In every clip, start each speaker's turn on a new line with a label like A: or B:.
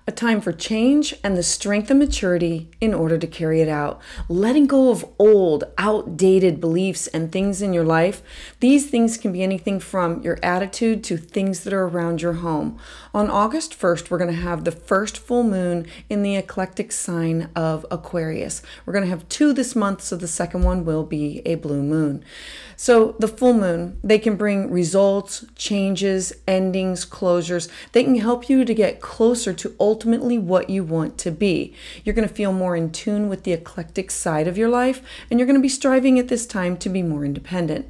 A: A time for change and the strength and maturity in order to carry it out. Letting go of old, outdated beliefs and things in your life. These things can be anything from your attitude to things that are around your home. On August 1st, we're going to have the first full moon in the eclectic sign of Aquarius. We're going to have 2 this month, so the second one will be a blue moon. So the full moon, they can bring results, changes, endings, closures. They can help you to get closer to ultimately what you want to be. You're going to feel more in tune with the eclectic side of your life, and you're going to be striving at this time to be more independent.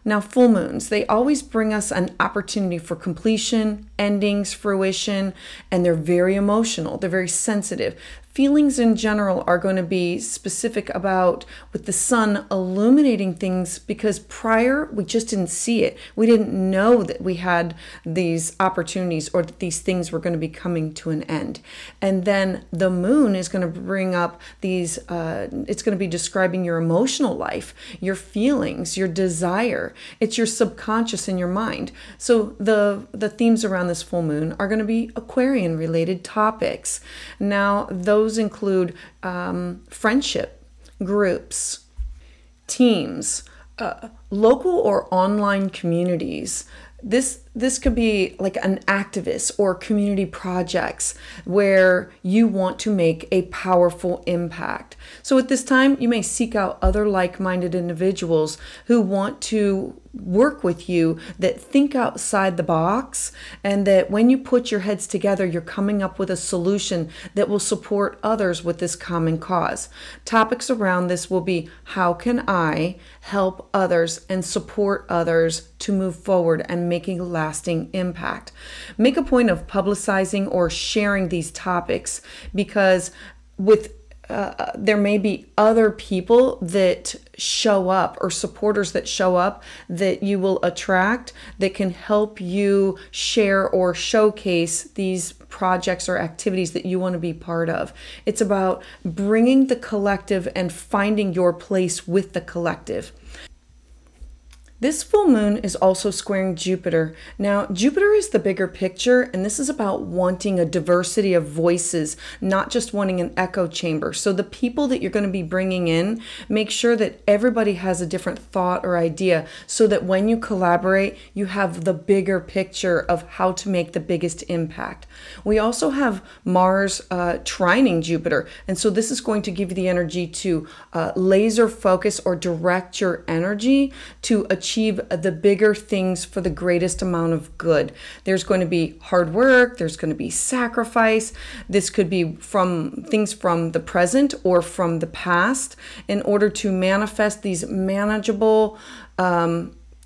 A: Now, full moons, they always bring us an opportunity for completion, endings, fruition, and they're very emotional. They're very sensitive. Feelings in general are going to be specific about with the sun illuminating things because prior we just didn't see it. We didn't know that we had these opportunities or that these things were going to be coming to an end. And then the moon is going to bring up these, it's going to be describing your emotional life, your feelings, your desire. It's your subconscious and your mind. So the themes around this full moon are going to be Aquarian related topics. Now, those include friendship, groups, teams, local or online communities. This could be like an activist or community projects where you want to make a powerful impact. So at this time, you may seek out other like-minded individuals who want to work with you, that think outside the box, and that when you put your heads together, you're coming up with a solution that will support others with this common cause. Topics around this will be, how can I help others and support others to move forward and making a lasting impact? Make a point of publicizing or sharing these topics because there may be other people that show up or supporters that show up that you will attract that can help you share or showcase these projects or activities that you want to be part of. It's about bringing the collective and finding your place with the collective. This full moon is also squaring Jupiter. Now, Jupiter is the bigger picture, and this is about wanting a diversity of voices, not just wanting an echo chamber. So the people that you're going to be bringing in, make sure that everybody has a different thought or idea so that when you collaborate, you have the bigger picture of how to make the biggest impact. We also have Mars trining Jupiter, and so this is going to give you the energy to laser focus or direct your energy to achieve the bigger things for the greatest amount of good. There's going to be hard work, there's going to be sacrifice. This could be from things from the present or from the past in order to manifest these manageable,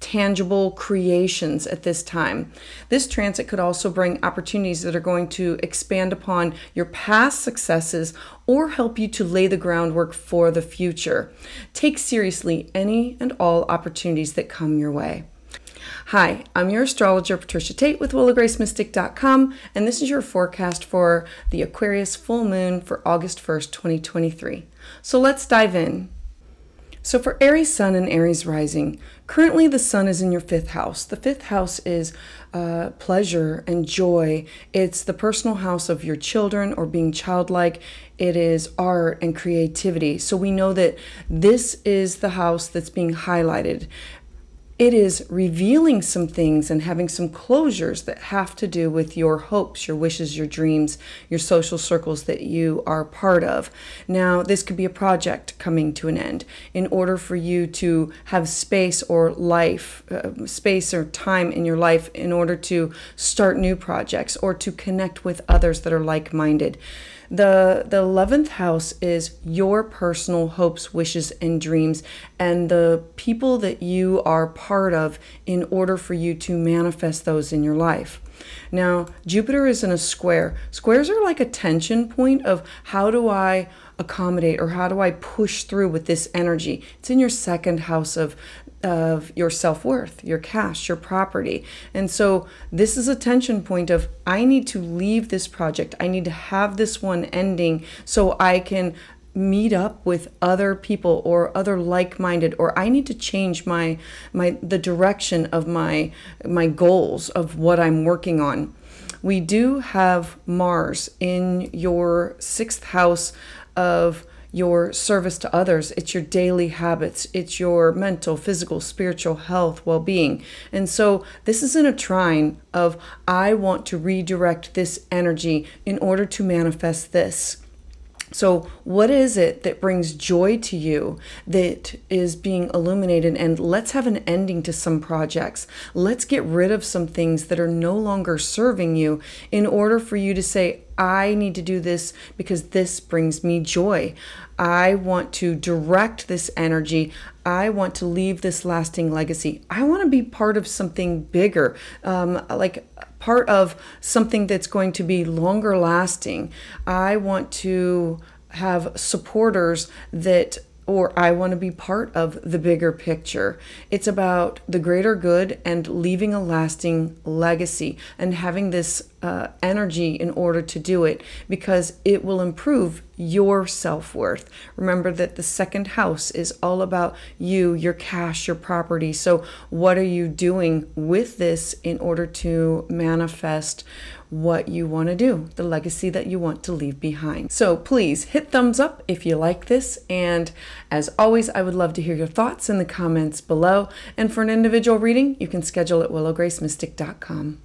A: tangible creations at this time. This transit could also bring opportunities that are going to expand upon your past successes or help you to lay the groundwork for the future. Take seriously any and all opportunities that come your way. Hi, I'm your astrologer, Patricia Tate with willowgracemystic.com, and this is your forecast for the Aquarius full moon for August 1st, 2023. So let's dive in. So for Aries sun and Aries rising, currently the sun is in your 5th house. The 5th house is pleasure and joy. It's the personal house of your children or being childlike. It is art and creativity. So we know that this is the house that's being highlighted. It is revealing some things and having some closures that have to do with your hopes, your wishes, your dreams, your social circles that you are part of. Now, this could be a project coming to an end. In order for you to have space or life, space or time in your life in order to start new projects or to connect with others that are like-minded. The 11th house is your personal hopes, wishes, and dreams, and the people that you are part of in order for you to manifest those in your life. Now, Jupiter is in a square. Squares are like a tension point of how do I accommodate or how do I push through with this energy. It's in your 2nd house of your self-worth, your cash, your property. And so this is a tension point of I need to leave this project. I need to have this one ending so I can meet up with other people or other like-minded, or I need to change the direction of my goals of what I'm working on. we do have Mars in your 6th house of your service to others. It's your daily habits. It's your mental, physical, spiritual health, well-being. And so this is in a trine of, I want to redirect this energy in order to manifest this. So what is it that brings joy to you that is being illuminated? And let's have an ending to some projects. Let's get rid of some things that are no longer serving you in order for you to say, I need to do this because this brings me joy. I want to direct this energy. I want to leave this lasting legacy. I want to be part of something bigger, like part of something that's going to be longer lasting. I want to have supporters that, or I want to be part of the bigger picture. It's about the greater good and leaving a lasting legacy and having this energy in order to do it, because it will improve your self-worth. Remember that the 2nd house is all about you, your cash, your property. So what are you doing with this in order to manifest what you want to do, the legacy that you want to leave behind? So please hit thumbs up if you like this. And as always, I would love to hear your thoughts in the comments below. And for an individual reading, you can schedule at willowgracemystic.com.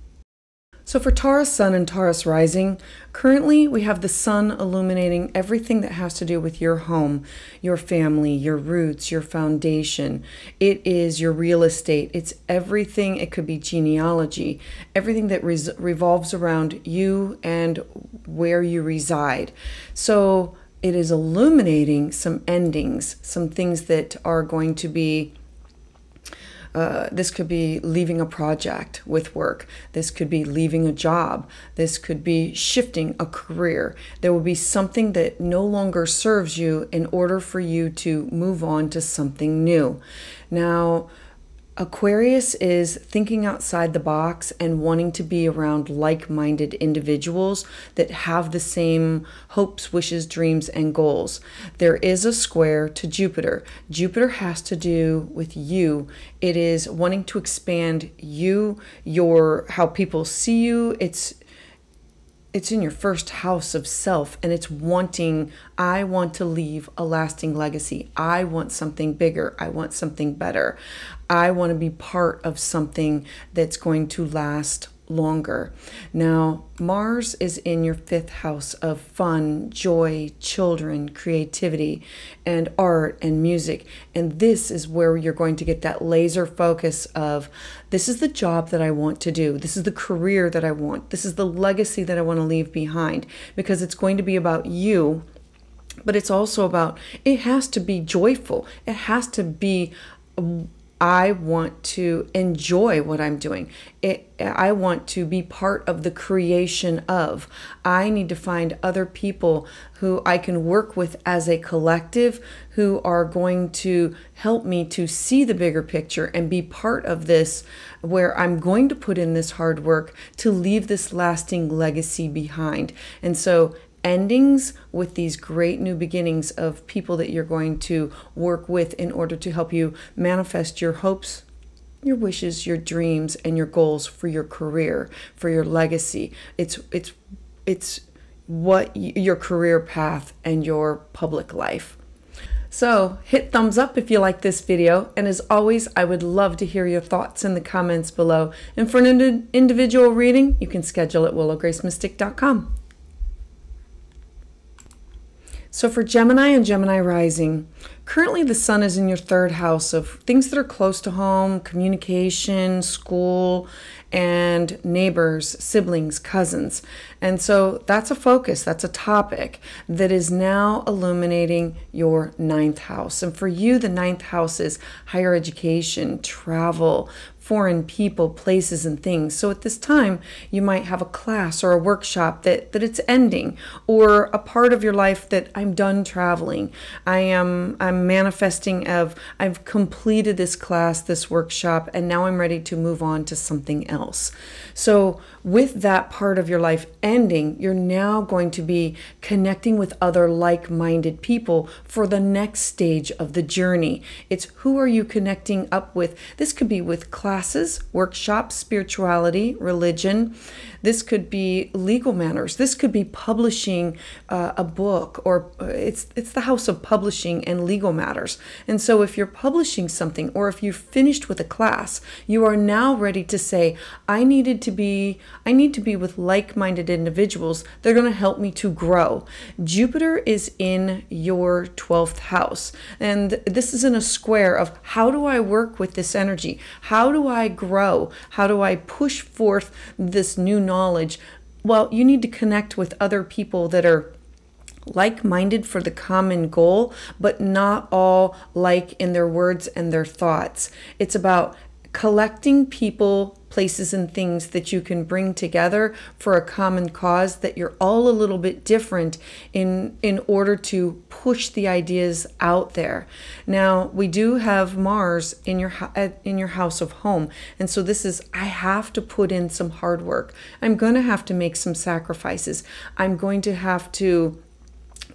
A: So for Taurus Sun and Taurus Rising, currently we have the Sun illuminating everything that has to do with your home, your family, your roots, your foundation. It is your real estate. It's everything. It could be genealogy, everything that revolves around you and where you reside. So it is illuminating some endings, some things that are going to be this could be leaving a project with work. This could be leaving a job. This could be shifting a career. There will be something that no longer serves you in order for you to move on to something new. Now, Aquarius is thinking outside the box and wanting to be around like-minded individuals that have the same hopes, wishes, dreams, and goals. There is a square to Jupiter. Jupiter has to do with you. It is wanting to expand you, how people see you. It's in your 1st house of self, and it's wanting, I want to leave a lasting legacy. I want something bigger. I want something better. I want to be part of something that's going to last longer. Now, Mars is in your 5th house of fun, joy, children, creativity, and art and music. And this is where you're going to get that laser focus of, this is the job that I want to do. This is the career that I want. This is the legacy that I want to leave behind, because it's going to be about you, but it's also about, it has to be joyful. It has to be, I want to enjoy what I'm doing. I want to be part of the creation of. I need to find other people who I can work with as a collective, who are going to help me to see the bigger picture and be part of this, where I'm going to put in this hard work to leave this lasting legacy behind. And so endings with these great new beginnings of people that you're going to work with in order to help you manifest your hopes, your wishes, your dreams, and your goals for your career, for your legacy. It's what your career path and your public life. So hit thumbs up if you like this video. And as always, I would love to hear your thoughts in the comments below. And for an individual reading, you can schedule at willowgracemystic.com. So for Gemini and Gemini rising, currently the Sun is in your 3rd house of things that are close to home, communication, school, and neighbors, siblings, cousins. And so that's a focus, that's a topic that is now illuminating your 9th house. And for you, the 9th house is higher education, travel, foreign people, places, and things. So at this time, you might have a class or a workshop that it's ending, or a part of your life that I'm done traveling. I'm manifesting of, I've completed this class, this workshop, and now I'm ready to move on to something else. So with that part of your life ending, you're now going to be connecting with other like-minded people for the next stage of the journey. It's who are you connecting up with? This could be with classes, workshops, spirituality, religion. This could be legal matters. This could be publishing a book, or it's the house of publishing and legal matters. And so if you're publishing something, or if you've finished with a class, you are now ready to say, I need to be with like-minded individuals. They're going to help me to grow. Jupiter is in your 12th house. And this is in a square of, how do I work with this energy? How do I grow? How do I push forth this new knowledge? Well, you need to connect with other people that are like-minded for the common goal, but not all like in their words and their thoughts. It's about collecting people, places, and things that you can bring together for a common cause, that you're all a little bit different in order to push the ideas out there. Now, we do have Mars in your house of home, and so this is, I have to put in some hard work. I'm going to have to make some sacrifices. I'm going to have to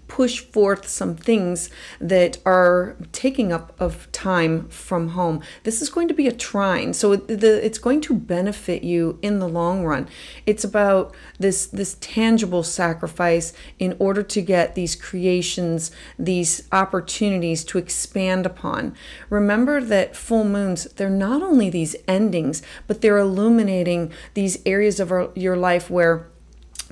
A: push forth some things that are taking up of time from home. This is going to be a trine, so it's going to benefit you in the long run. It's about this tangible sacrifice in order to get these creations, these opportunities to expand upon. Remember that full moons, they're not only these endings, but they're illuminating these areas of your life where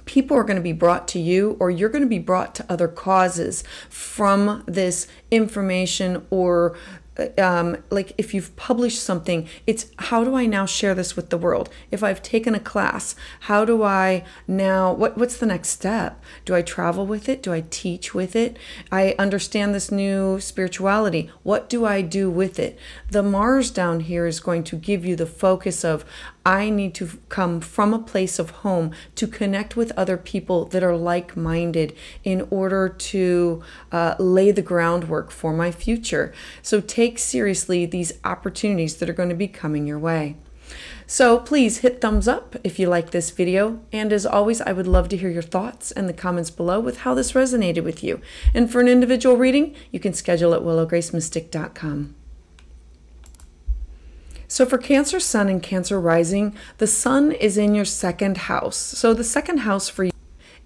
A: people are going to be brought to you, or you're going to be brought to other causes from this information, or like if you've published something, it's how do I now share this with the world? If I've taken a class, how do I now, what's the next step? Do I travel with it? Do I teach with it? I understand this new spirituality. What do I do with it? The Mars down here is going to give you the focus of, I need to come from a place of home to connect with other people that are like-minded in order to lay the groundwork for my future. So take seriously these opportunities that are going to be coming your way. So please hit thumbs up if you like this video. And as always, I would love to hear your thoughts in the comments below with how this resonated with you. And for an individual reading, you can schedule at willowgracemystic.com. So for Cancer Sun and Cancer Rising, the Sun is in your second house. So the second house for you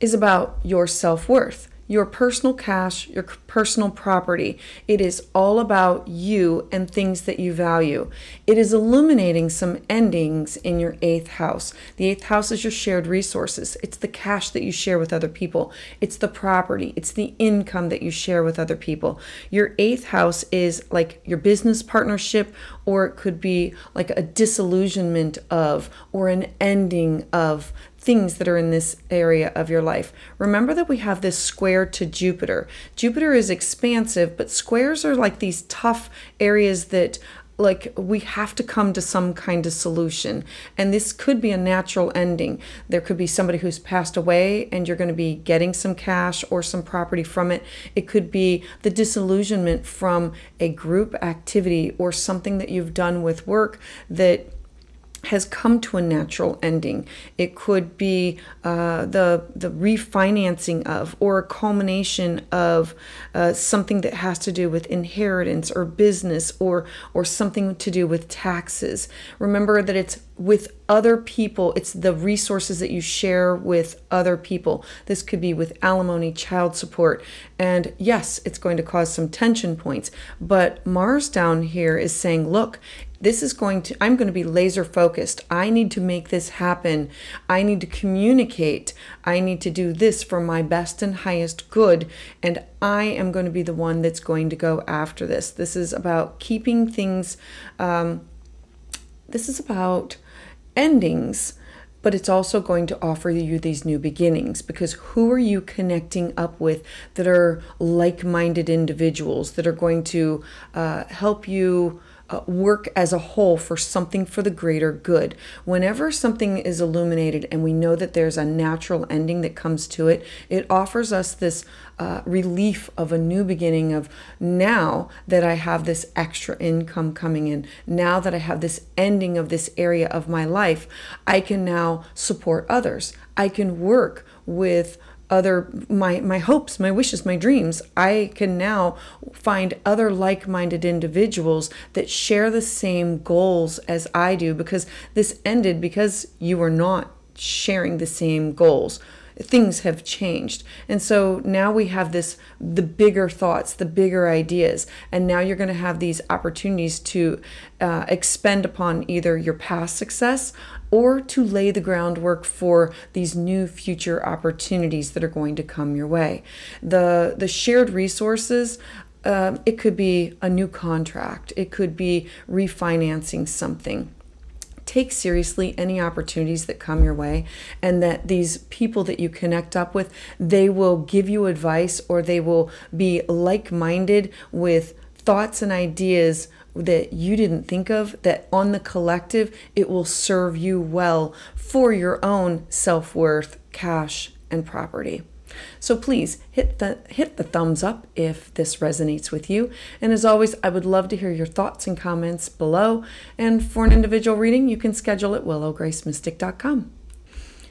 A: is about your self-worth, your personal cash, your personal property. It is all about you and things that you value. It is illuminating some endings in your 8th house. The 8th house is your shared resources. It's the cash that you share with other people. It's the property. It's the income that you share with other people. Your 8th house is like your business partnership, or it could be like a disillusionment of, or an ending of things that are in this area of your life. Remember that we have this square to Jupiter. Jupiter is expansive, but squares are like these tough areas that like we have to come to some kind of solution. And this could be a natural ending. There could be somebody who's passed away and you're going to be getting some cash or some property from it. It could be the disillusionment from a group activity or something that you've done with work that has come to a natural ending. It could be the refinancing of, or a culmination of something that has to do with inheritance or business, or something to do with taxes. Remember that it's with other people. It's the resources that you share with other people. This could be with alimony, child support, and yes, it's going to cause some tension points. But Mars down here is saying, look, I'm going to be laser focused. I need to make this happen. I need to communicate. I need to do this for my best and highest good. And I am going to be the one that's going to go after this. This is about keeping things, this is about endings, but it's also going to offer you these new beginnings, because who are you connecting up with that are like-minded individuals that are going to help you work as a whole for something for the greater good. Whenever something is illuminated and we know that there's a natural ending that comes to it, it offers us this relief of a new beginning of, now that I have this extra income coming in, now that I have this ending of this area of my life, I can now support others. I can work with my hopes, my wishes, my dreams. I can now find other like-minded individuals that share the same goals as I do, because this ended because you were not sharing the same goals. Things have changed. And so now we have the bigger thoughts, the bigger ideas. And now you're going to have these opportunities to expend upon either your past success or to lay the groundwork for these new future opportunities that are going to come your way. The shared resources, it could be a new contract. It could be refinancing something. Take seriously any opportunities that come your way, and that these people that you connect up with, they will give you advice, or they will be like-minded with thoughts and ideas that you didn't think of, that on the collective, it will serve you well for your own self-worth, cash, and property. So please hit the thumbs up if this resonates with you. And as always, I would love to hear your thoughts and comments below. And for an individual reading, you can schedule at willowgracemystic.com.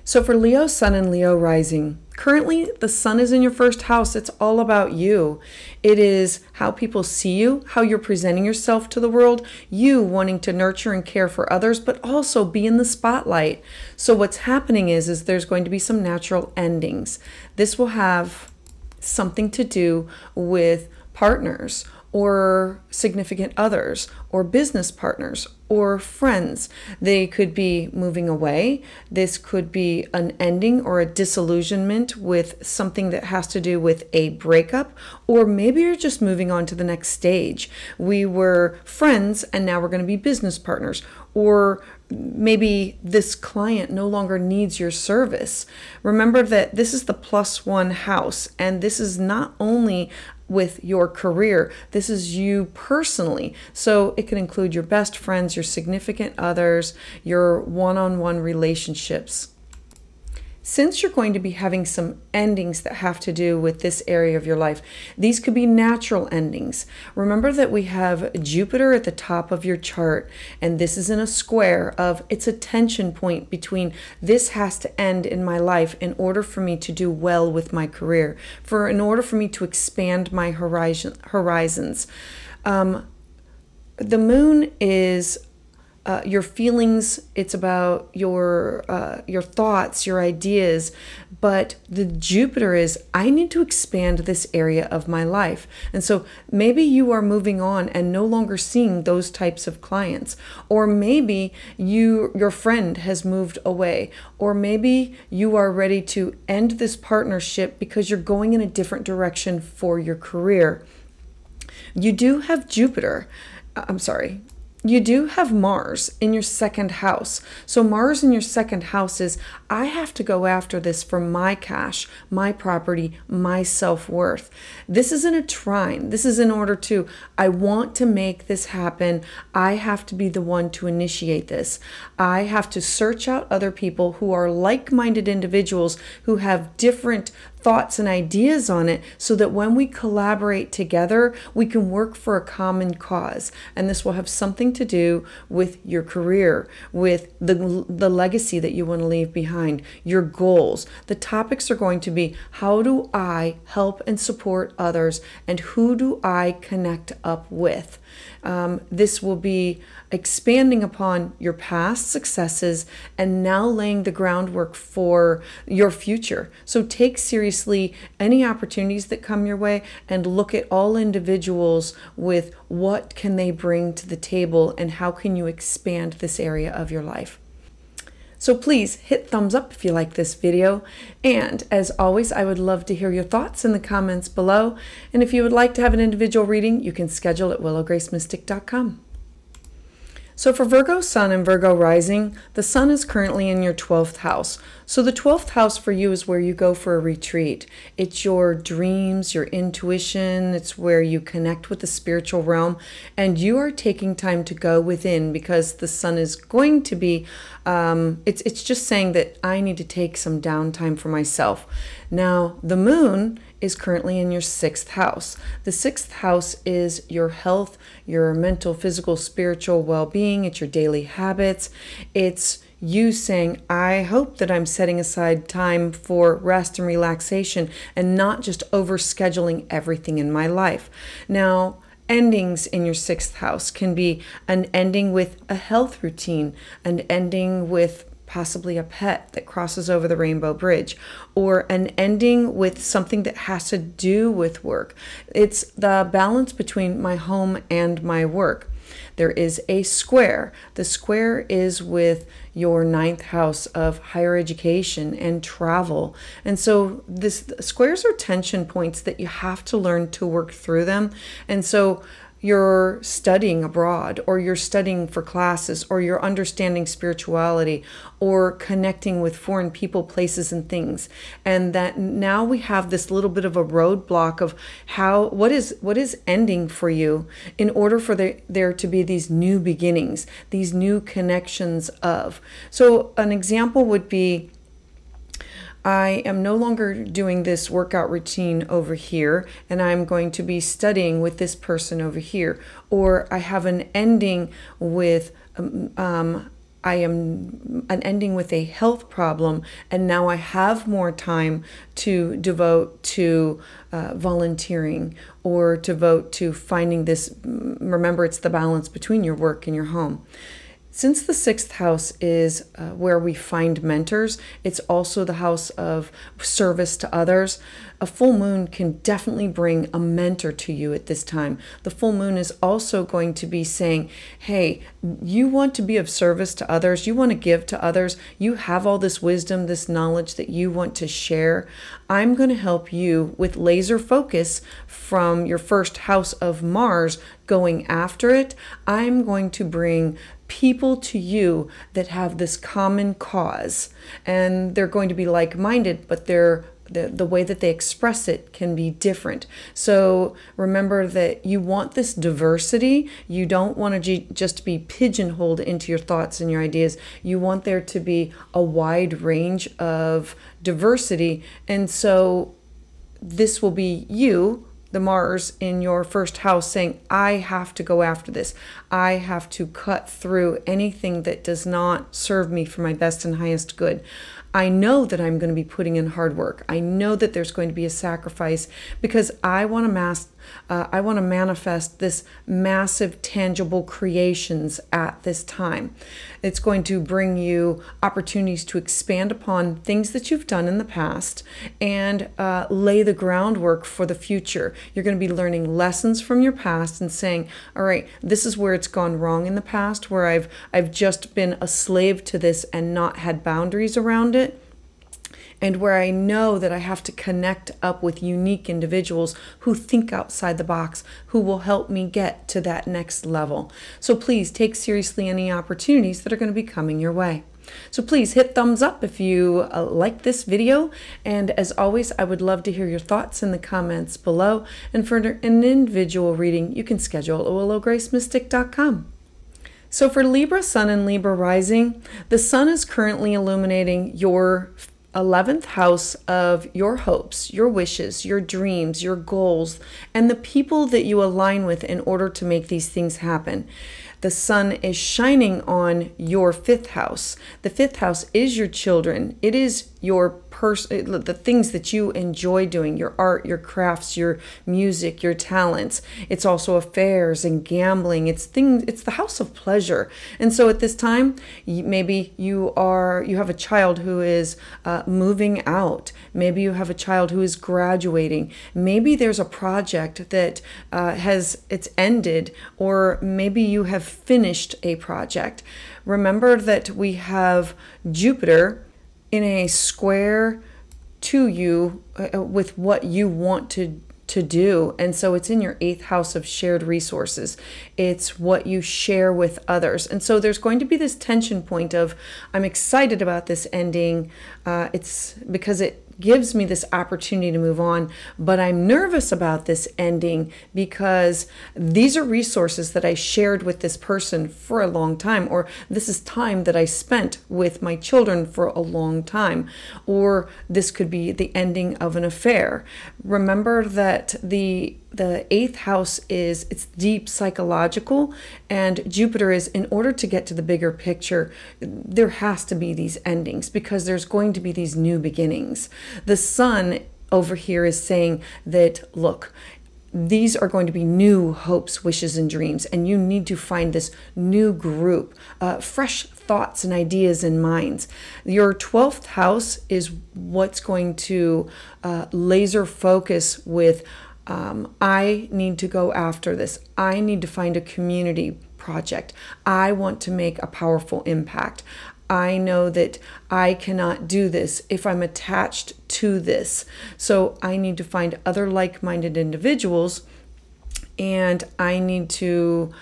A: So for Leo Sun and Leo Rising, currently the Sun is in your first house. It's all about you. It is how people see you, how you're presenting yourself to the world, you wanting to nurture and care for others, but also be in the spotlight. So what's happening is there's going to be some natural endings. This will have something to do with partners, or significant others, or business partners, or friends. They could be moving away. This could be an ending or a disillusionment with something that has to do with a breakup, or maybe you're just moving on to the next stage. We were friends and now we're going to be business partners, or maybe this client no longer needs your service. Remember that this is the +1 house, and this is not only with your career, this is you personally. So it can include your best friends, your significant others, your one-on-one relationships. Since you're going to be having some endings that have to do with this area of your life, these could be natural endings. Remember that we have Jupiter at the top of your chart, and this is in a square of, it's a tension point between this has to end in my life in order for me to do well with my career, in order for me to expand my horizons. The moon is your feelings, it's about your thoughts, your ideas, but the Jupiter is, I need to expand this area of my life. And so maybe you are moving on and no longer seeing those types of clients, or maybe your friend has moved away, or maybe you are ready to end this partnership because you're going in a different direction for your career. You do have you do have Mars in your second house. So Mars in your second house is, I have to go after this for my cash, my property, my self-worth. This isn't a trine. This is in order to, I want to make this happen. I have to be the one to initiate this. I have to search out other people who are like-minded individuals who have different thoughts and ideas on it, so that when we collaborate together, we can work for a common cause. And this will have something to do with your career, with the legacy that you want to leave behind, your goals. The topics are going to be, how do I help and support others, and who do I connect up with? This will be expanding upon your past successes and now laying the groundwork for your future. So take seriously any opportunities that come your way, and look at all individuals with what can they bring to the table, and how can you expand this area of your life. So please hit thumbs up if you like this video. And as always, I would love to hear your thoughts in the comments below. And if you would like to have an individual reading, you can schedule at willowgracemystic.com. So for Virgo Sun and Virgo Rising, the Sun is currently in your 12th house. So the 12th house for you is where you go for a retreat. It's your dreams, your intuition. It's where you connect with the spiritual realm. And you are taking time to go within, because the Sun is going to be, it's just saying that I need to take some downtime for myself. Now, the Moon is currently in your 6th house. The 6th house is your health, your mental, physical, spiritual well-being. It's your daily habits. It's you saying, I hope that I'm setting aside time for rest and relaxation, and not just overscheduling everything in my life. Now, endings in your 6th house can be an ending with a health routine, an ending with possibly a pet that crosses over the rainbow bridge, or an ending with something that has to do with work. It's the balance between my home and my work. There is a square. The square is with your ninth house of higher education and travel. And so squares are tension points that you have to learn to work through them. And so you're studying abroad, or you're studying for classes, or you're understanding spirituality, or connecting with foreign people, places, and things. And that now we have this little bit of a roadblock of what is ending for you in order for there to be these new beginnings, these new connections of. So an example would be, I am no longer doing this workout routine over here, and I'm going to be studying with this person over here. Or I have an ending with, I am an ending with a health problem, and now I have more time to devote to volunteering, or devote to finding this. Remember, it's the balance between your work and your home. Since the sixth house is where we find mentors, it's also the house of service to others. A full moon can definitely bring a mentor to you at this time. The full moon is also going to be saying, hey, you want to be of service to others. You want to give to others. You have all this wisdom, this knowledge that you want to share. I'm going to help you with laser focus from your first house of Mars going after it. I'm going to bring people to you that have this common cause, and they're going to be like-minded, but the way that they express it can be different. So remember that you want this diversity. You don't want to just be pigeonholed into your thoughts and your ideas. You want there to be a wide range of diversity. And so this will be you, the Mars in your first house, saying, I have to go after this. I have to cut through anything that does not serve me for my best and highest good. I know that I'm going to be putting in hard work. I know that there's going to be a sacrifice, because I want to manifest this massive tangible creations at this time. It's going to bring you opportunities to expand upon things that you've done in the past and lay the groundwork for the future. You're going to be learning lessons from your past and saying, all right, this is where it's gone wrong in the past, where I've just been a slave to this and not had boundaries around it. And where I know that I have to connect up with unique individuals who think outside the box, who will help me get to that next level. So please take seriously any opportunities that are going to be coming your way. So please hit thumbs up if you like this video. And as always, I would love to hear your thoughts in the comments below. And for an individual reading, you can schedule at willowgracemystic.com. So for Libra Sun and Libra Rising, the Sun is currently illuminating your 11th house of your hopes, your wishes, your dreams, your goals, and the people that you align with in order to make these things happen. The sun is shining on your 5th house. The 5th house is your children. It is your the things that you enjoy doing, your art, your crafts, your music, your talents. It's also affairs and gambling. It's the house of pleasure. And so at this time, maybe you have a child who is moving out. Maybe you have a child who is graduating. Maybe there's a project that it's ended, or maybe you have finished a project. Remember that we have Jupiter in a square to you with what you want to do. And so it's in your 8th house of shared resources. It's what you share with others. And so there's going to be this tension point of, I'm excited about this ending. It's because it gives me this opportunity to move on, but I'm nervous about this ending because these are resources that I shared with this person for a long time, or this is time that I spent with my children for a long time, or this could be the ending of an affair. Remember that the 8th house it's deep psychological, and Jupiter is, in order to get to the bigger picture, there has to be these endings because there's going to be these new beginnings. The sun over here is saying that, look, these are going to be new hopes, wishes, and dreams, and you need to find this new group, fresh thoughts and ideas and minds. Your 12th house is what's going to laser focus with, I need to go after this. I need to find a community project. I want to make a powerful impact. I know that I cannot do this if I'm attached to this. So I need to find other like-minded individuals, and I need to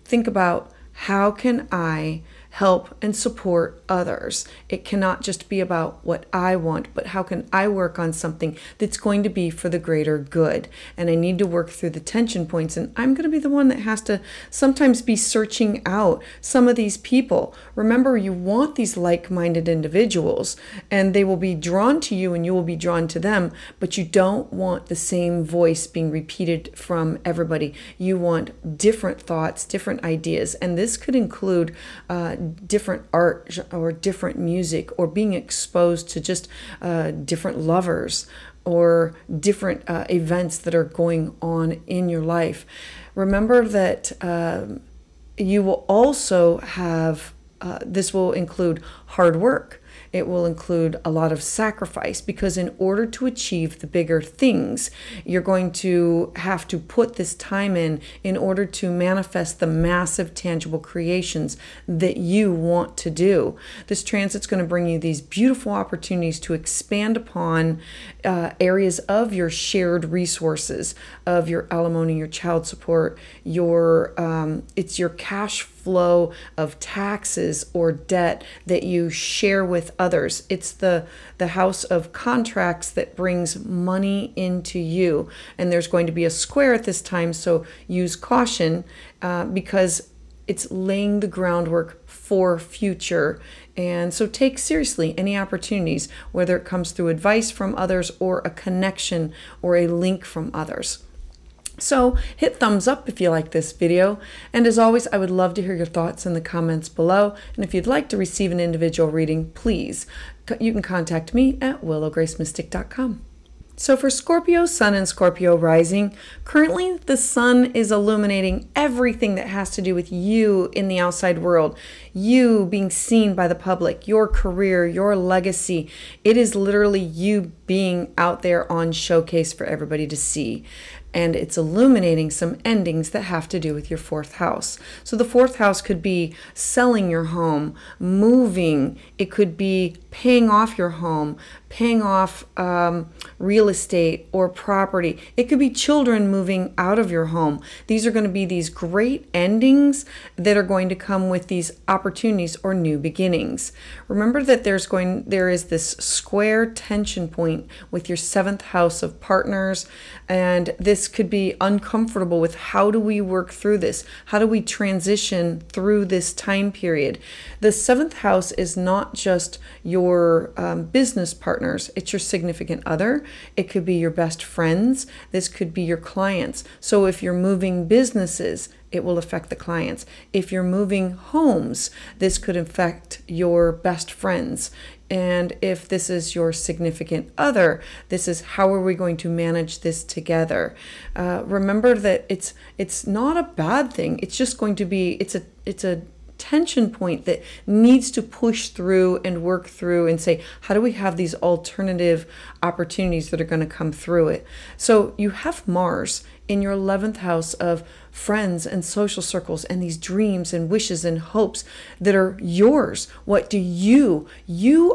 A: think about, how can I help and support others? It cannot just be about what I want, but how can I work on something that's going to be for the greater good? And I need to work through the tension points, and I'm going to be the one that has to sometimes be searching out some of these people. Remember, you want these like-minded individuals, and they will be drawn to you and you will be drawn to them, but you don't want the same voice being repeated from everybody. You want different thoughts, different ideas, and this could include different art or different music, or being exposed to just different lovers or different events that are going on in your life. Remember that you will also have, this will include hard work. It will include a lot of sacrifice, because in order to achieve the bigger things, you're going to have to put this time in order to manifest the massive tangible creations that you want to do. This transit's going to bring you these beautiful opportunities to expand upon areas of your shared resources, of your alimony, your child support, your it's your cash flow of taxes or debt that you share with others. It's the house of contracts that brings money into you. And there's going to be a square at this time, so use caution because it's laying the groundwork for future. And so take seriously any opportunities, whether it comes through advice from others or a connection or a link from others. So hit thumbs up if you like this video. And as always, I would love to hear your thoughts in the comments below. And if you'd like to receive an individual reading, please, you can contact me at willowgracemystic.com. So for Scorpio Sun and Scorpio Rising, currently the Sun is illuminating everything that has to do with you in the outside world, you being seen by the public, your career, your legacy. It is literally you being out there on showcase for everybody to see. And it's illuminating some endings that have to do with your 4th house. So the 4th house could be selling your home, moving. It could be paying off your home, paying off real estate or property. It could be children moving out of your home. These are going to be these great endings that are going to come with these opportunities or new beginnings. Remember that there is this square tension point with your 7th house of partners, and this could be uncomfortable with, how do we work through this? How do we transition through this time period? The 7th house is not just your business partners, it's your significant other. It could be your best friends. This could be your clients. So if you're moving businesses, it will affect the clients. If you're moving homes, this could affect your best friends. And if this is your significant other, this is, how are we going to manage this together? Remember that it's not a bad thing. It's just going to be, it's a tension point that needs to push through and work through and say, how do we have these alternative opportunities that are going to come through it? So you have Mars in your 11th house of friends and social circles and these dreams and wishes and hopes that are yours. What do you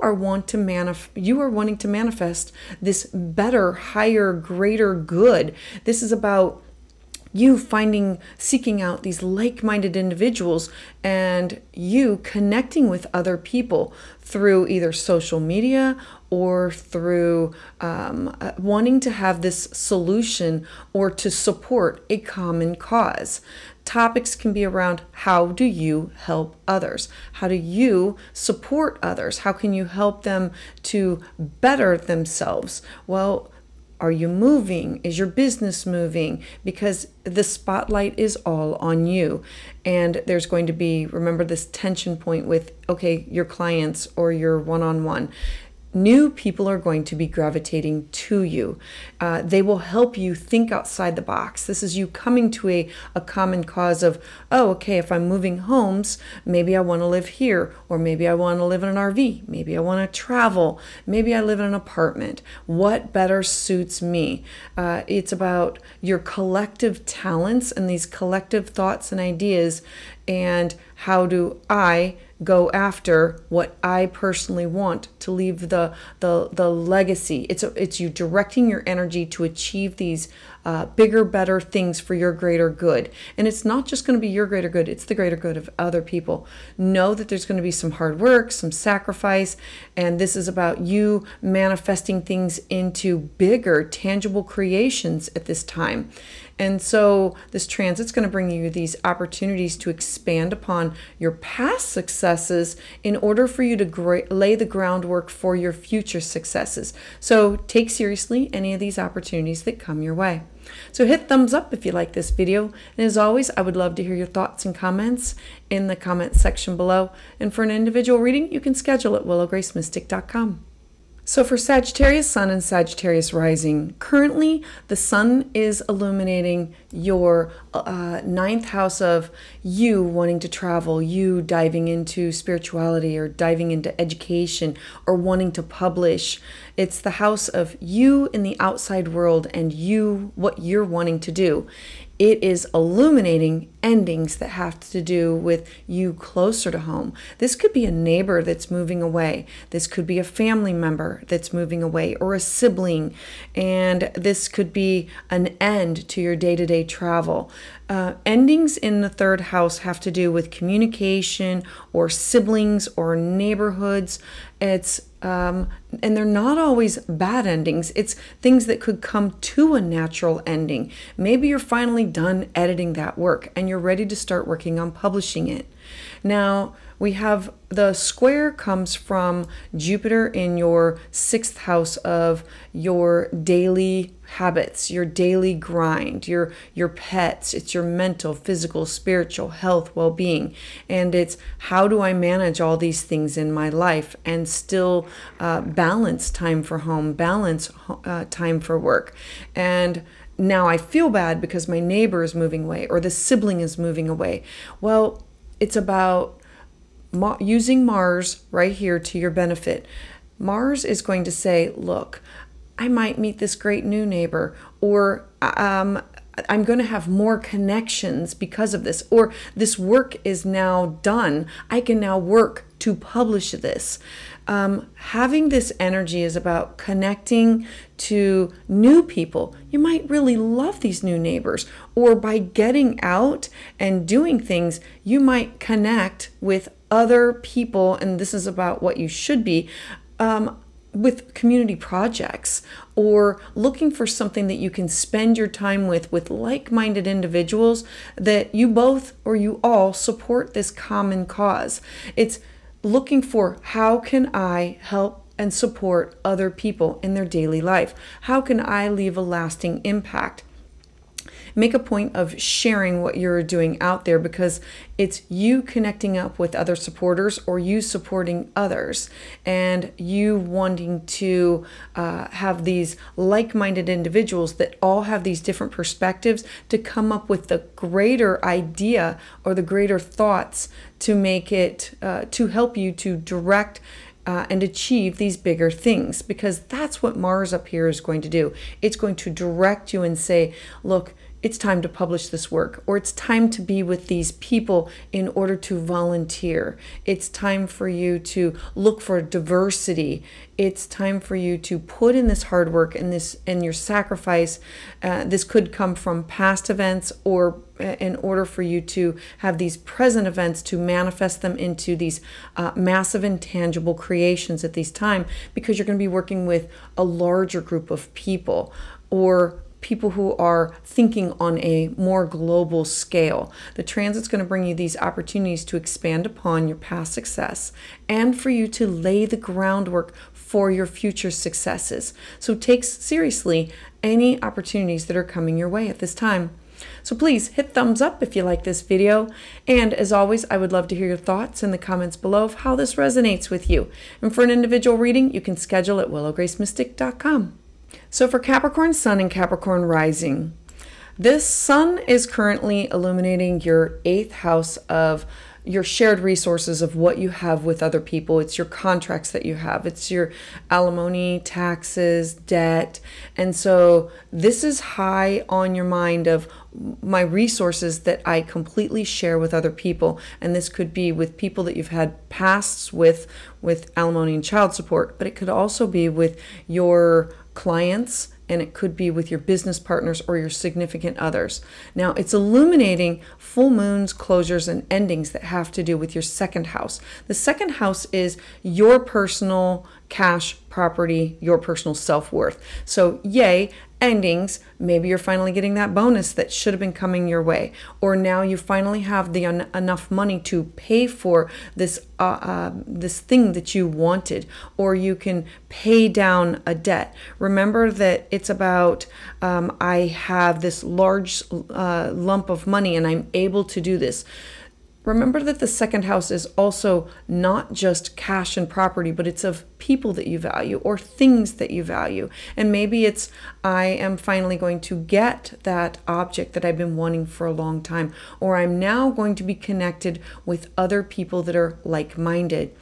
A: are wanting to manifest this better, higher, greater good. This is about you seeking out these like-minded individuals and you connecting with other people through either social media or through wanting to have this solution or to support a common cause. Topics can be around, how do you help others? How do you support others? How can you help them to better themselves? Well, are you moving? Is your business moving? Because the spotlight is all on you. And there's going to be, remember this tension point with, okay, your clients or your one-on-one. New people are going to be gravitating to you. They will help you think outside the box. This is you coming to a common cause of, oh, okay, if I'm moving homes, maybe I want to live here, or maybe I want to live in an RV, maybe I want to travel, maybe I live in an apartment. What better suits me? It's about your collective talents and these collective thoughts and ideas, and how do I go after what I personally want to leave the legacy. It's you directing your energy to achieve these bigger, better things for your greater good. And it's not just going to be your greater good, it's the greater good of other people. Know that there's going to be some hard work, some sacrifice, and this is about you manifesting things into bigger, tangible creations at this time. And so this transit's going to bring you these opportunities to expand upon your past successes in order for you to lay the groundwork for your future successes. So take seriously any of these opportunities that come your way. So hit thumbs up if you like this video. And as always, I would love to hear your thoughts and comments in the comment section below. And for an individual reading, you can schedule at willowgracemystic.com. So for Sagittarius Sun and Sagittarius Rising, currently the Sun is illuminating your ninth house of you wanting to travel, you diving into spirituality or diving into education or wanting to publish. It's the house of you in the outside world and you, what you're wanting to do. It is illuminating endings that have to do with you closer to home. This could be a neighbor that's moving away. This could be a family member that's moving away, or a sibling. And this could be an end to your day-to-day travel. Endings in the third house have to do with communication or siblings or neighborhoods. It's and they're not always bad endings. It's things that could come to a natural ending. Maybe you're finally done editing that work and you're ready to start working on publishing it. Now, we have the square comes from Jupiter in your sixth house of your daily habits, your daily grind, your pets. It's your mental, physical, spiritual health, well-being. And it's how do I manage all these things in my life and still balance time for home, balance time for work. And now I feel bad because my neighbor is moving away or the sibling is moving away. Well, it's about using Mars right here to your benefit. Mars is going to say, look, I might meet this great new neighbor, or I'm going to have more connections because of this, or this work is now done. I can now work to publish this. Having this energy is about connecting to new people. You might really love these new neighbors, or by getting out and doing things, you might connect with other people, and this is about what you should be, with community projects, or looking for something that you can spend your time with like-minded individuals that you both or you all support this common cause. It's looking for how can I help and support other people in their daily life? How can I leave a lasting impact? Make a point of sharing what you're doing out there, because it's you connecting up with other supporters or you supporting others, and you wanting to have these like-minded individuals that all have these different perspectives to come up with the greater idea or the greater thoughts to make it, to help you to direct and achieve these bigger things, because that's what Mars up here is going to do. It's going to direct you and say, look, it's time to publish this work, or it's time to be with these people in order to volunteer. It's time for you to look for diversity. It's time for you to put in this hard work and your sacrifice. This could come from past events, or in order for you to have these present events to manifest them into these massive intangible creations at this time, because you're going to be working with a larger group of people, or people who are thinking on a more global scale. The transit's going to bring you these opportunities to expand upon your past success and for you to lay the groundwork for your future successes. So take seriously any opportunities that are coming your way at this time. So please hit thumbs up if you like this video. And as always, I would love to hear your thoughts in the comments below of how this resonates with you. And for an individual reading, you can schedule at willowgracemystic.com. So for Capricorn Sun and Capricorn Rising, this sun is currently illuminating your 8th house of your shared resources of what you have with other people. It's your contracts that you have. It's your alimony, taxes, debt. And so this is high on your mind of my resources that I completely share with other people. And this could be with people that you've had pasts with alimony and child support, but it could also be with your clients, and it could be with your business partners or your significant others. Now, it's illuminating full moons, closures, and endings that have to do with your 2nd house. The 2nd house is your personal cash, property, your personal self-worth. So yay, endings. Maybe you're finally getting that bonus that should have been coming your way, or now you finally have the enough money to pay for this this thing that you wanted, or you can pay down a debt. Remember that it's about I have this large lump of money and I'm able to do this. Remember that the 2nd house is also not just cash and property, but it's of people that you value or things that you value. And maybe it's, I am finally going to get that object that I've been wanting for a long time, or I'm now going to be connected with other people that are like-minded.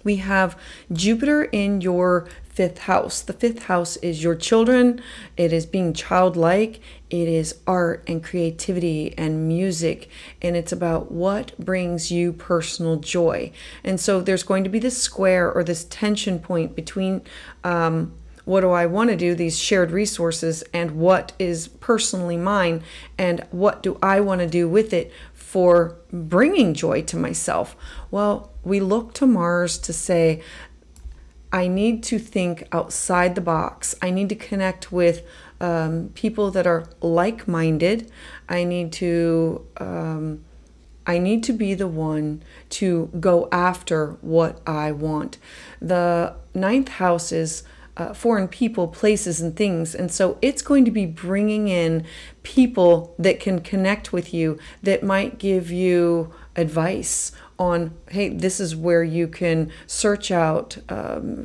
A: We have Jupiter in your 5th house. The 5th house is your children. It is being childlike. It is art and creativity and music. And it's about what brings you personal joy. And so there's going to be this square or this tension point between what do I want to do, these shared resources, and what is personally mine, and what do I want to do with it for bringing joy to myself. Well, we look to Mars to say, I need to think outside the box. I need to connect with people that are like-minded. I need to be the one to go after what I want. The 9th house is foreign people, places, and things. And so it's going to be bringing in people that can connect with you, that might give you advice on, hey, this is where you can search out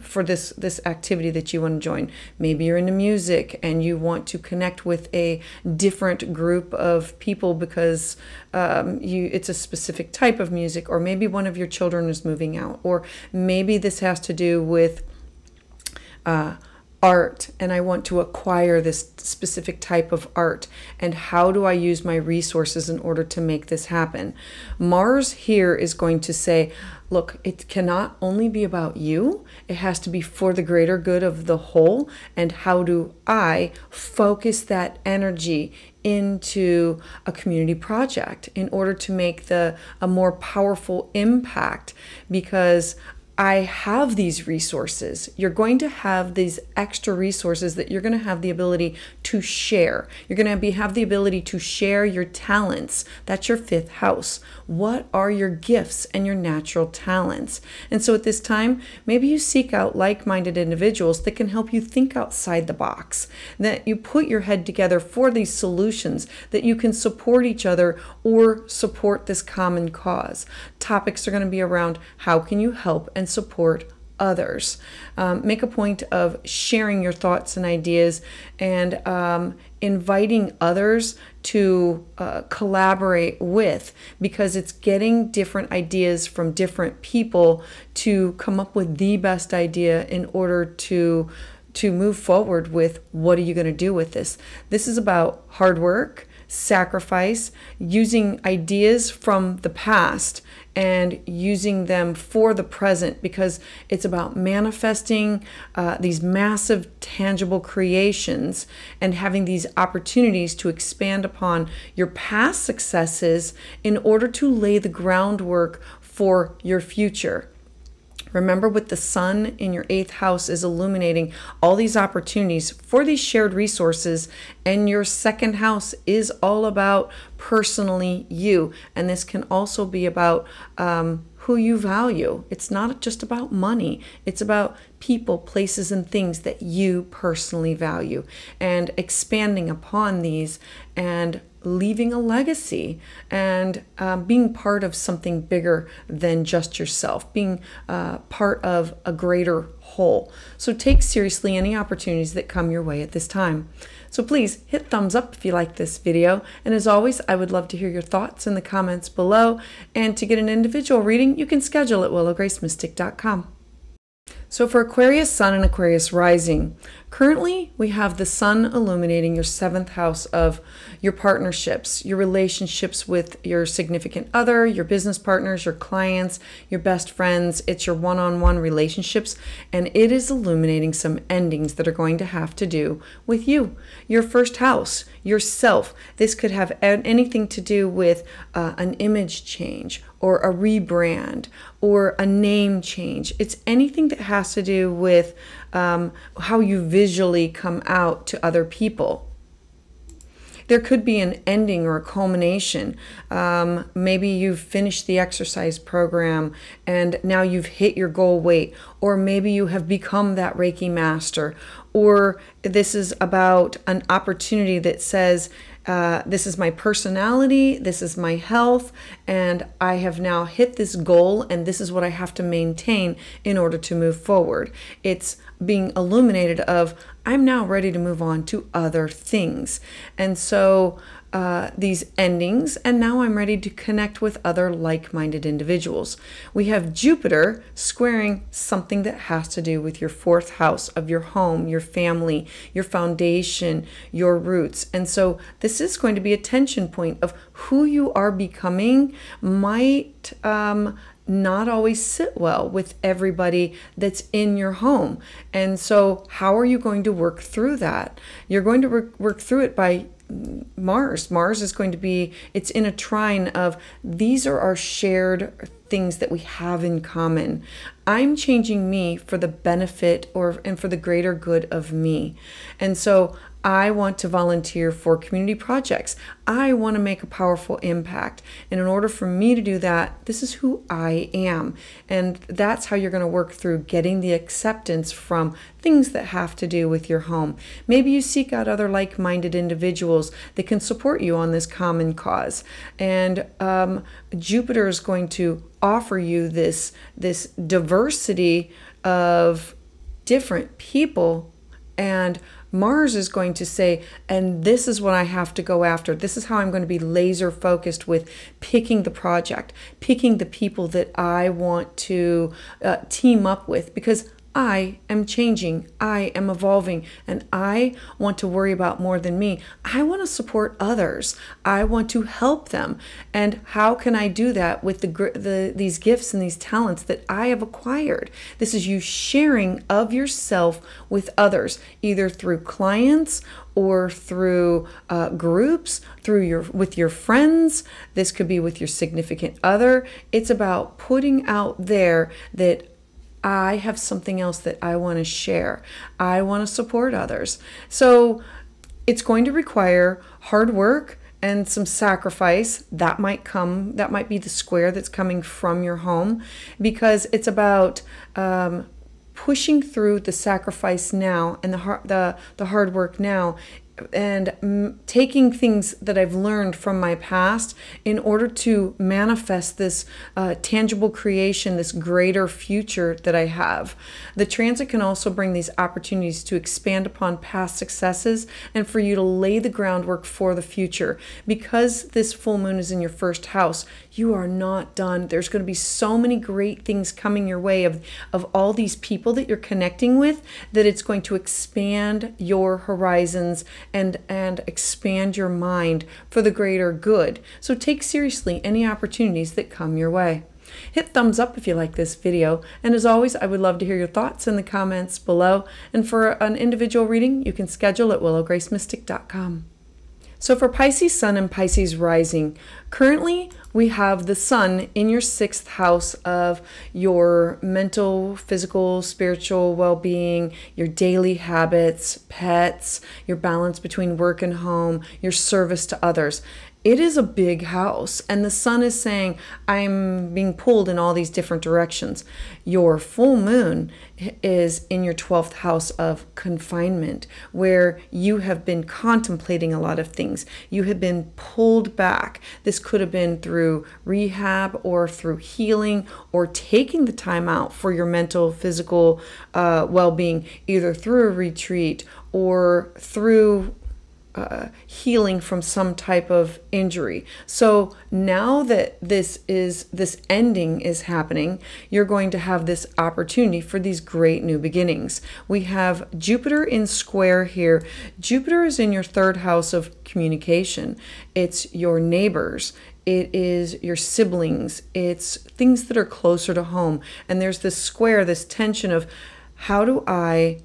A: for this activity that you want to join. Maybe you're into music and you want to connect with a different group of people because it's a specific type of music, or maybe one of your children is moving out, or maybe this has to do with art, and I want to acquire this specific type of art, and how do I use my resources in order to make this happen? Mars here is going to say, look, it cannot only be about you, it has to be for the greater good of the whole. And how do I focus that energy into a community project in order to make a more powerful impact? Because I have these resources. You're going to have these extra resources that you're going to have the ability to share. You're going to have the ability to share your talents. That's your 5th house. What are your gifts and your natural talents? And so at this time, maybe you seek out like-minded individuals that can help you think outside the box, that you put your head together for these solutions, that you can support each other or support this common cause. Topics are going to be around how can you help and support others. Make a point of sharing your thoughts and ideas, and inviting others to collaborate with, because it's getting different ideas from different people to come up with the best idea in order to move forward with what are you going to do with this. This is about hard work, sacrifice, using ideas from the past and using them for the present, because it's about manifesting these massive tangible creations and having these opportunities to expand upon your past successes in order to lay the groundwork for your future. Remember, with the sun in your 8th house is illuminating all these opportunities for these shared resources, and your 2nd house is all about personally you. And this can also be about who you value. It's not just about money. It's about people, places, and things that you personally value, and expanding upon these and leaving a legacy and being part of something bigger than just yourself, being part of a greater whole. So take seriously any opportunities that come your way at this time. So please hit thumbs up if you like this video. And as always, I would love to hear your thoughts in the comments below. And to get an individual reading, you can schedule at willowgracemystic.com. So for Aquarius Sun and Aquarius Rising, currently we have the Sun illuminating your 7th house of your partnerships, your relationships with your significant other, your business partners, your clients, your best friends. It's your one-on-one relationships, and it is illuminating some endings that are going to have to do with you, your first house, yourself. This could have anything to do with an image change or a rebrand or a name change. It's anything that has to do with how you visually come out to other people. There could be an ending or a culmination. Maybe you've finished the exercise program and now you've hit your goal weight, or maybe you have become that Reiki master, or this is about an opportunity that says, this is my personality, this is my health, and I have now hit this goal, and this is what I have to maintain in order to move forward. It's being illuminated of, I'm now ready to move on to other things. And so these endings, and now I'm ready to connect with other like-minded individuals. We have Jupiter squaring something that has to do with your 4th house of your home, your family, your foundation, your roots. And so this is going to be a tension point of who you are becoming might not always sit well with everybody that's in your home. And so how are you going to work through that? You're going to work through it by Mars. Mars is going to be, it's in a trine of, these are our shared things that we have in common. I'm changing me for the benefit and for the greater good of me. And so I want to volunteer for community projects. I want to make a powerful impact. And in order for me to do that, this is who I am. And that's how you're going to work through getting the acceptance from things that have to do with your home. Maybe you seek out other like-minded individuals that can support you on this common cause. And Jupiter is going to offer you this diversity of different people, and Mars is going to say, and this is what I have to go after. This is how I'm going to be laser focused with picking the project, picking the people that I want to team up with, because I am changing, I am evolving, and I want to worry about more than me. I want to support others. I want to help them. And how can I do that with these gifts and these talents that I have acquired? This is you sharing of yourself with others, either through clients or through groups, with your friends. This could be with your significant other. It's about putting out there that I have something else that I want to share. I want to support others. So it's going to require hard work and some sacrifice. That might be the square that's coming from your home, because it's about pushing through the sacrifice now and the hard work now, and taking things that I've learned from my past in order to manifest this tangible creation, this greater future that I have. The transit can also bring these opportunities to expand upon past successes and for you to lay the groundwork for the future. Because this full moon is in your 1st house, you are not done. There's going to be so many great things coming your way of all these people that you're connecting with, that it's going to expand your horizons and expand your mind for the greater good. So take seriously any opportunities that come your way. Hit thumbs up if you like this video, and as always, I would love to hear your thoughts in the comments below. And for an individual reading, you can schedule at willowgracemystic.com. So for Pisces Sun and Pisces Rising, currently we have the Sun in your 6th house of your mental, physical, spiritual well-being, your daily habits, pets, your balance between work and home, your service to others. it is a big house, and the sun is saying, I'm being pulled in all these different directions. Your full moon is in your 12th house of confinement, where you have been contemplating a lot of things. You have been pulled back. This could have been through rehab or through healing or taking the time out for your mental, physical well-being, either through a retreat or through healing from some type of injury. So now that this ending is happening, you're going to have this opportunity for these great new beginnings. We have Jupiter in square here. Jupiter is in your 3rd house of communication. It's your neighbors. It is your siblings. It's things that are closer to home. And there's this square, this tension of, how do I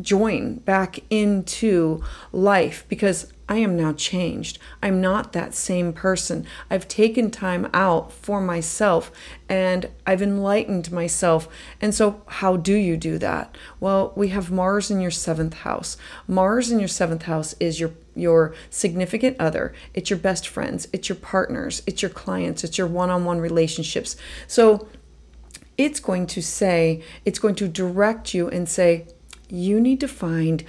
A: join back into life, because I am now changed. I'm not that same person. I've taken time out for myself and I've enlightened myself. And so how do you do that? Well, we have Mars in your 7th house. Mars in your 7th house is your significant other. It's your best friends. It's your partners. It's your clients. It's your one-on-one relationships. So it's going to direct you and say, you need to find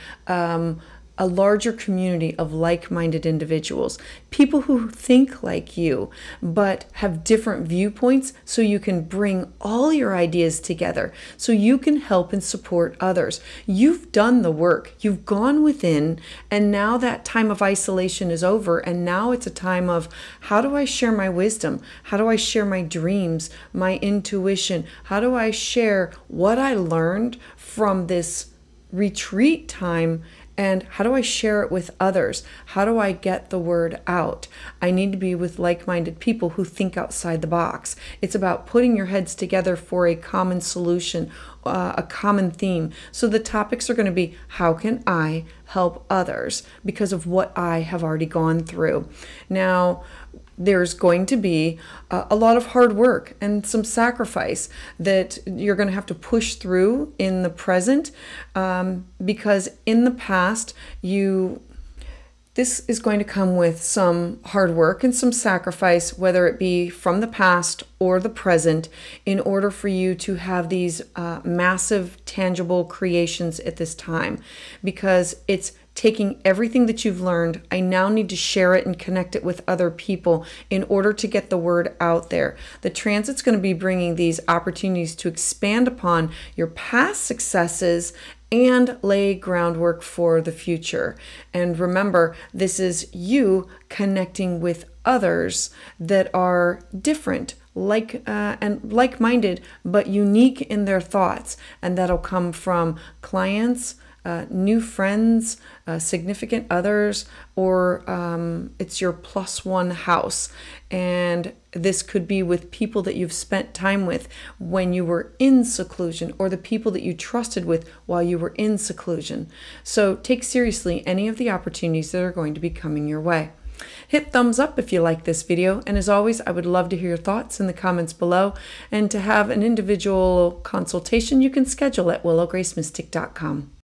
A: a larger community of like-minded individuals, people who think like you, but have different viewpoints, so you can bring all your ideas together, so you can help and support others. You've done the work, you've gone within, and now that time of isolation is over, and now it's a time of, how do I share my wisdom? How do I share my dreams, my intuition? How do I share what I learned from this retreat time? And how do I share it with others? How do I get the word out? I need to be with like-minded people who think outside the box. It's about putting your heads together for a common solution, a common theme. So the topics are going to be, how can I help others because of what I have already gone through? Now, there's going to be a lot of hard work and some sacrifice that you're going to have to push through in the present, because in the past, this is going to come with some hard work and some sacrifice, whether it be from the past or the present, in order for you to have these massive, tangible creations at this time, because it's taking everything that you've learned. I now need to share it and connect it with other people in order to get the word out there. The transit's going to be bringing these opportunities to expand upon your past successes and lay groundwork for the future. And remember, this is you connecting with others that are different, and like-minded, but unique in their thoughts. And that'll come from clients, new friends, significant others, or it's your +1 house. And this could be with people that you've spent time with when you were in seclusion, or the people that you trusted with while you were in seclusion. So take seriously any of the opportunities that are going to be coming your way. Hit thumbs up if you like this video, and as always, I would love to hear your thoughts in the comments below. And to have an individual consultation, you can schedule at willowgracemystic.com.